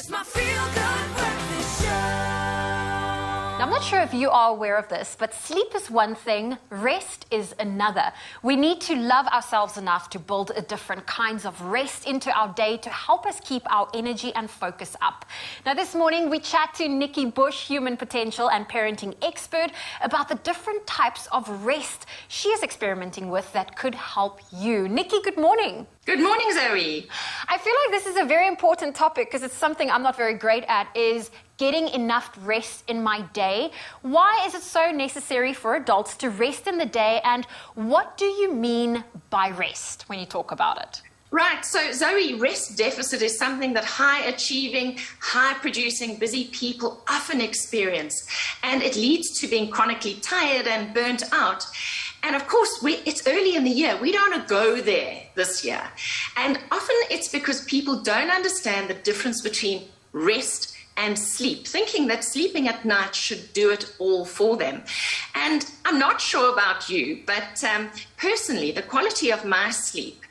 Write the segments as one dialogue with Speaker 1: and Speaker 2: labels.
Speaker 1: It's my feel-good breakfast show.
Speaker 2: I'm not sure if you are aware of this, but sleep is one thing, rest is another. We need to love ourselves enough to build different kinds of rest into our day to help us keep our energy and focus up. Now, this morning we chat to Nikki Bush, human potential and parenting expert, about the different types of rest she is experimenting with that could help you. Nikki, good morning.
Speaker 3: Good morning, Zoe.
Speaker 2: I feel like this is a very important topic because it's something I'm not very great at, is getting enough rest in my day. Why is it so necessary for adults to rest in the day, and what do you mean by rest when you talk about it?
Speaker 3: Right, so Zoe, rest deficit is something that high-achieving, high-producing, busy people often experience, and it leads to being chronically tired and burnt out. And of course, it's early in the year. We don't want to go there this year. And often it's because people don't understand the difference between rest and sleep, thinking that sleeping at night should do it all for them. And I'm not sure about you, but personally, the quality of my sleep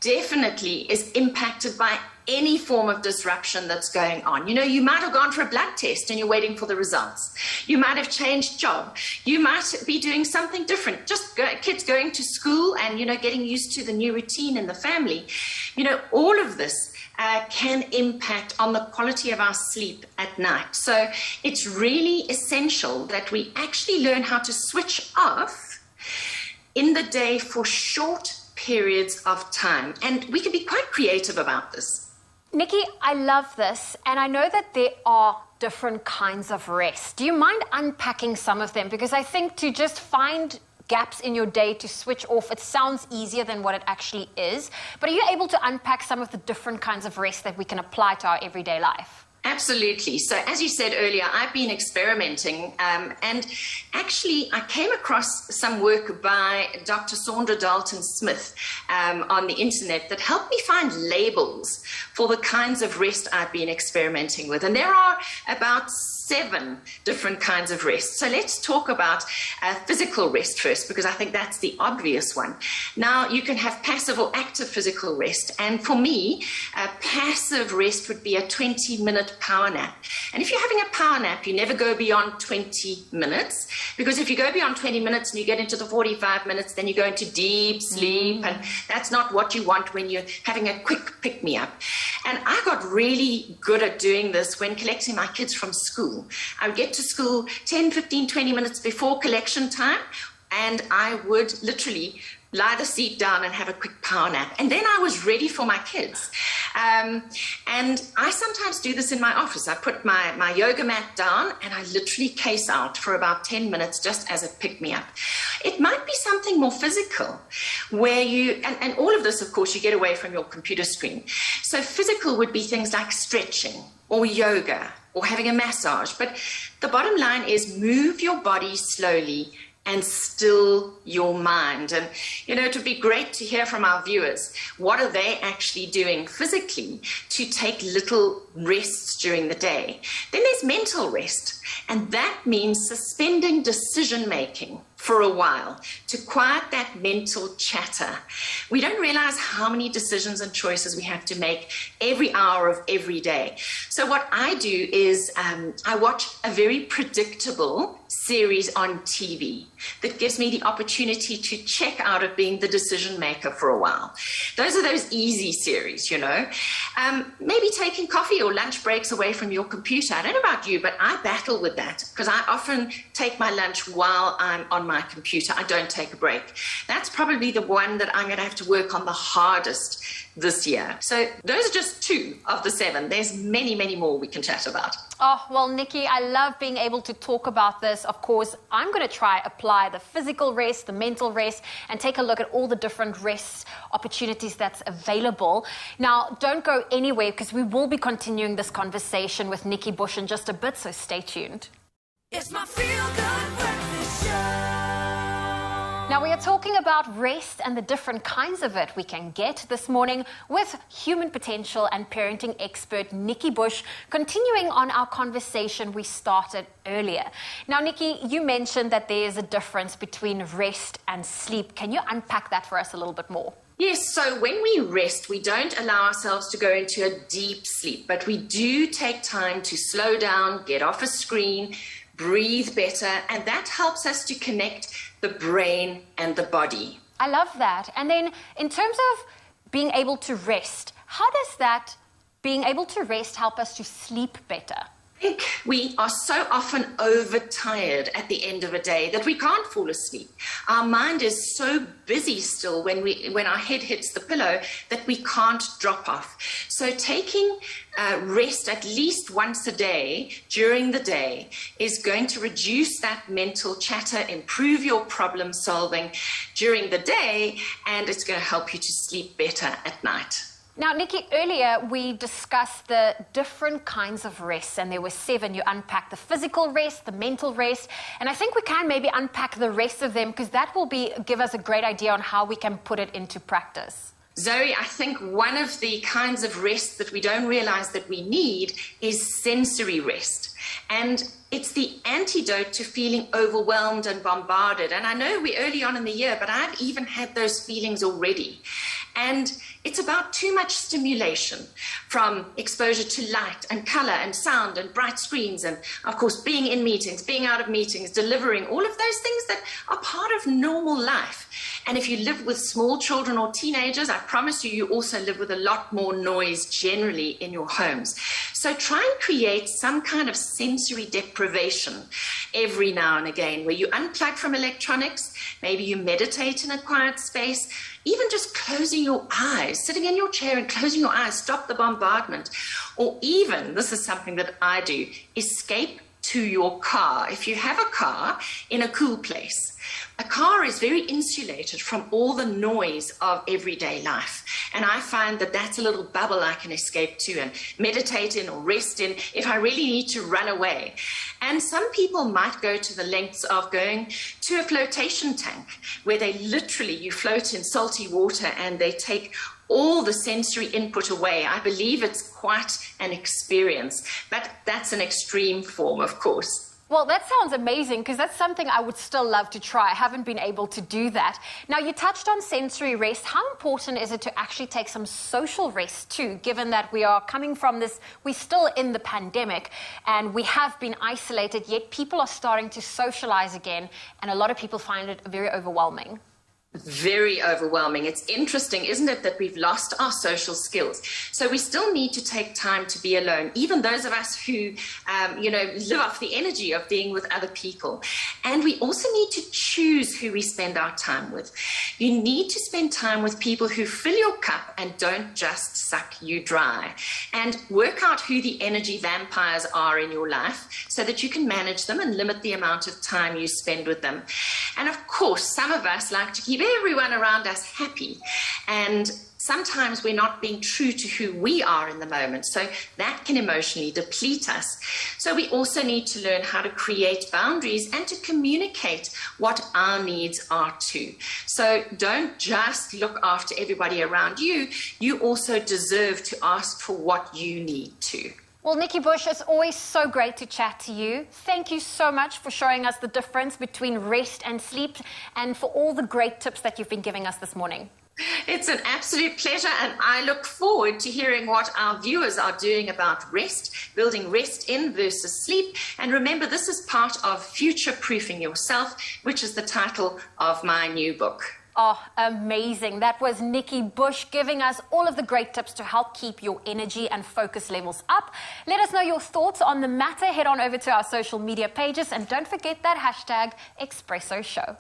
Speaker 3: definitely is impacted by any form of disruption that's going on. You know, you might have gone for a blood test and you're waiting for the results. You might have changed job. You might be doing something different. Just kids going to school and, you know, getting used to the new routine in the family. You know, all of this can impact on the quality of our sleep at night. So it's really essential that we actually learn how to switch off in the day for short periods of time. And we can be quite creative about this.
Speaker 2: Nikki, I love this, and I know that there are different kinds of rest. Do you mind unpacking some of them? Because I think to just find gaps in your day to switch off, it sounds easier than what it actually is. But are you able to unpack some of the different kinds of rest that we can apply to our everyday life?
Speaker 3: Absolutely. So as you said earlier, I've been experimenting and actually I came across some work by Dr. Saundra Dalton-Smith on the internet that helped me find labels for the kinds of rest I've been experimenting with. And there are about 7 different kinds of rest. So let's talk about physical rest first, because I think that's the obvious one. Now, you can have passive or active physical rest. And for me, passive rest would be a 20-minute power nap. And if you're having a power nap, you never go beyond 20 minutes, because if you go beyond 20 minutes and you get into the 45 minutes, then you go into deep sleep, and that's not what you want when you're having a quick pick-me-up. And I got really good at doing this when collecting my kids from school. I would get to school 10, 15, 20 minutes before collection time, and I would literally lie the seat down and have a quick power nap. And then I was ready for my kids. And I sometimes do this in my office. I put my yoga mat down and I literally case out for about 10 minutes just as a pick-me-up. It might be something more physical where you, and all of this, of course, you get away from your computer screen. So physical would be things like stretching or yoga or having a massage. But the bottom line is move your body slowly and still your mind. And, you know, it would be great to hear from our viewers. What are they actually doing physically to take little rests during the day? Then there's mental rest, and that means suspending decision-making for a while to quiet that mental chatter. We don't realize how many decisions and choices we have to make every hour of every day. So what I do is I watch a very predictable series on TV that gives me the opportunity to check out of being the decision maker for a while. Those are those easy series, you know. Maybe taking coffee or lunch breaks away from your computer. I don't know about you, but I battle with that because I often take my lunch while I'm on my computer. I don't take a break. That's probably the one that I'm going to have to work on the hardest this year. So those are just 2 of the 7. There's many, many more we can chat about.
Speaker 2: Oh, well, Nikki, I love being able to talk about this. Of course, I'm going to try apply the physical rest, the mental rest, and take a look at all the different rest opportunities that's available. Now, don't go anywhere because we will be continuing this conversation with Nikki Bush in just a bit, so stay tuned.
Speaker 1: It's my feel-good breakfast show.
Speaker 2: Now, we are talking about rest and the different kinds of it we can get this morning with human potential and parenting expert Nikki Bush, continuing on our conversation we started earlier. Now, Nikki, you mentioned that there is a difference between rest and sleep. Can you unpack that for us a little bit more?
Speaker 3: Yes, so when we rest, we don't allow ourselves to go into a deep sleep, but we do take time to slow down, get off a screen, breathe better, and that helps us to connect the brain and the body.
Speaker 2: I love that. And then in terms of being able to rest, how does that being able to rest help us to sleep better?
Speaker 3: I think we are so often overtired at the end of a day that we can't fall asleep. Our mind is so busy still when our head hits the pillow that we can't drop off. So taking rest at least once a day during the day is going to reduce that mental chatter, improve your problem solving during the day, and it's going to help you to sleep better at night.
Speaker 2: Now, Nikki, earlier we discussed the different kinds of rest, and there were 7. You unpacked the physical rest, the mental rest, and I think we can maybe unpack the rest of them because that will give us a great idea on how we can put it into practice.
Speaker 3: Zoe, I think one of the kinds of rest that we don't realize that we need is sensory rest. And it's the antidote to feeling overwhelmed and bombarded. And I know we're early on in the year, but I've even had those feelings already. And it's about too much stimulation, from exposure to light and color and sound and bright screens and, of course, being in meetings, being out of meetings, delivering, all of those things that are part of normal life. And if you live with small children or teenagers, I promise you, you also live with a lot more noise generally in your homes. So try and create some kind of sensory deprivation every now and again, where you unplug from electronics, maybe you meditate in a quiet space, even just closing your eyes, sitting in your chair and closing your eyes, stop the bombardment. Or even, this is something that I do, escape to your car. If you have a car in a cool place, a car is very insulated from all the noise of everyday life. And I find that that's a little bubble I can escape to and meditate in or rest in if I really need to run away. And some people might go to the lengths of going to a flotation tank where you float in salty water and they take all the sensory input away. I believe it's quite an experience, but that's an extreme form, of course.
Speaker 2: Well, that sounds amazing because that's something I would still love to try. I haven't been able to do that. Now, you touched on sensory rest. How important is it to actually take some social rest too, given that we are coming from this, we're still in the pandemic and we have been isolated, yet people are starting to socialize again, and a lot of people find it very overwhelming.
Speaker 3: Very overwhelming. It's interesting, isn't it, that we've lost our social skills. So we still need to take time to be alone, even those of us who, live off the energy of being with other people. And we also need to choose who we spend our time with. You need to spend time with people who fill your cup and don't just suck you dry. And work out who the energy vampires are in your life so that you can manage them and limit the amount of time you spend with them. And of course, some of us like to keep everyone around us happy, and sometimes we're not being true to who we are in the moment, so that can emotionally deplete us. So we also need to learn how to create boundaries and to communicate what our needs are too. So don't just look after everybody around you, you also deserve to ask for what you need too.
Speaker 2: Well, Nikki Bush, it's always so great to chat to you. Thank you so much for showing us the difference between rest and sleep, and for all the great tips that you've been giving us this morning.
Speaker 3: It's an absolute pleasure, and I look forward to hearing what our viewers are doing about rest, building rest in versus sleep. And remember, this is part of Future-Proofing Yourself, which is the title of my new book.
Speaker 2: Oh, amazing. That was Nikki Bush giving us all of the great tips to help keep your energy and focus levels up. Let us know your thoughts on the matter. Head on over to our social media pages and don't forget that hashtag Expresso Show.